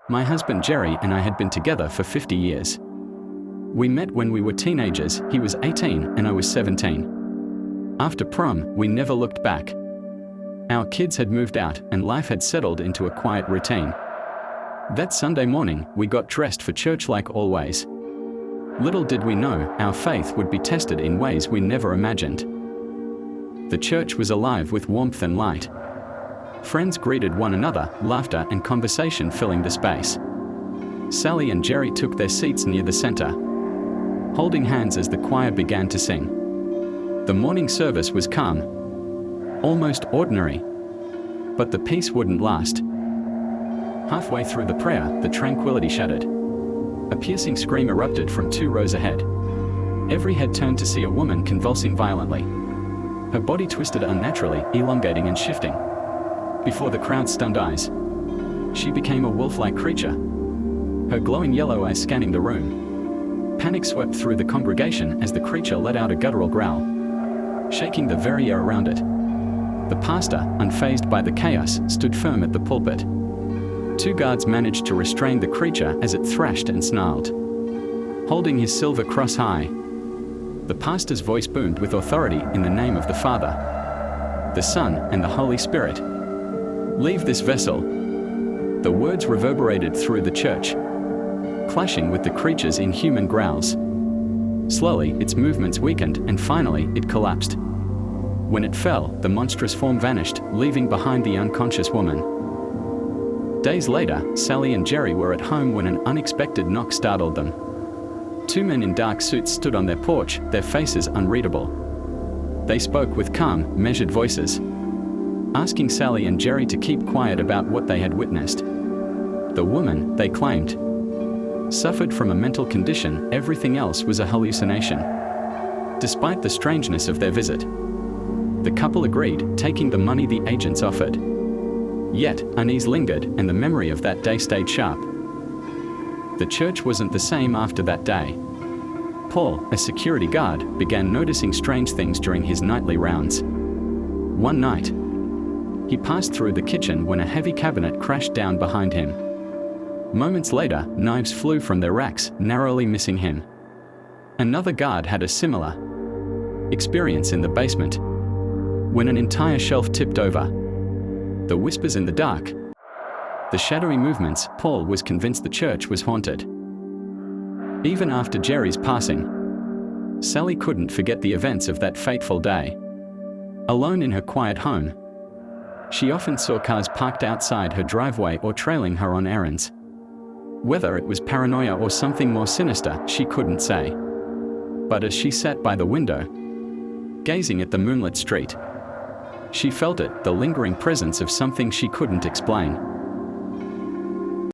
My husband Jerry and I had been together for 50 years. We met when we were teenagers. He was 18 and I was 17. After prom, we never looked back. Our kids had moved out and life had settled into a quiet routine. That Sunday morning, we got dressed for church like always. Little did we know, our faith would be tested in ways we never imagined. The church was alive with warmth and light. Friends greeted one another, laughter and conversation filling the space. Sally and Jerry took their seats near the center, holding hands as the choir began to sing. The morning service was calm, almost ordinary, but the peace wouldn't last. Halfway through the prayer, the tranquility shattered. A piercing scream erupted from 2 rows ahead. Every head turned to see a woman convulsing violently. Her body twisted unnaturally, elongating and shifting. Before the crowd's stunned eyes, she became a wolf-like creature, her glowing yellow eyes scanning the room. Panic swept through the congregation as the creature let out a guttural growl, shaking the very air around it. The pastor, unfazed by the chaos, stood firm at the pulpit. 2 guards managed to restrain the creature as it thrashed and snarled. Holding his silver cross high, the pastor's voice boomed with authority in the name of the Father, the Son, and the Holy Spirit. "Leave this vessel." The words reverberated through the church, clashing with the creature's inhuman growls. Slowly, its movements weakened and finally, it collapsed. When it fell, the monstrous form vanished, leaving behind the unconscious woman. Days later, Sally and Jerry were at home when an unexpected knock startled them. 2 men in dark suits stood on their porch, their faces unreadable. They spoke with calm, measured voices, asking Sally and Jerry to keep quiet about what they had witnessed. The woman, they claimed, suffered from a mental condition. Everything else was a hallucination. Despite the strangeness of their visit, the couple agreed, taking the money the agents offered. Yet, unease lingered, and the memory of that day stayed sharp. The church wasn't the same after that day. Paul, a security guard, began noticing strange things during his nightly rounds. One night, he passed through the kitchen when a heavy cabinet crashed down behind him. Moments later, knives flew from their racks, narrowly missing him. Another guard had a similar experience in the basement, when an entire shelf tipped over. The whispers in the dark, the shadowy movements. Paul was convinced the church was haunted. Even after Jerry's passing, Sally couldn't forget the events of that fateful day. Alone in her quiet home, she often saw cars parked outside her driveway or trailing her on errands. Whether it was paranoia or something more sinister, she couldn't say. But as she sat by the window, gazing at the moonlit street, she felt it, the lingering presence of something she couldn't explain.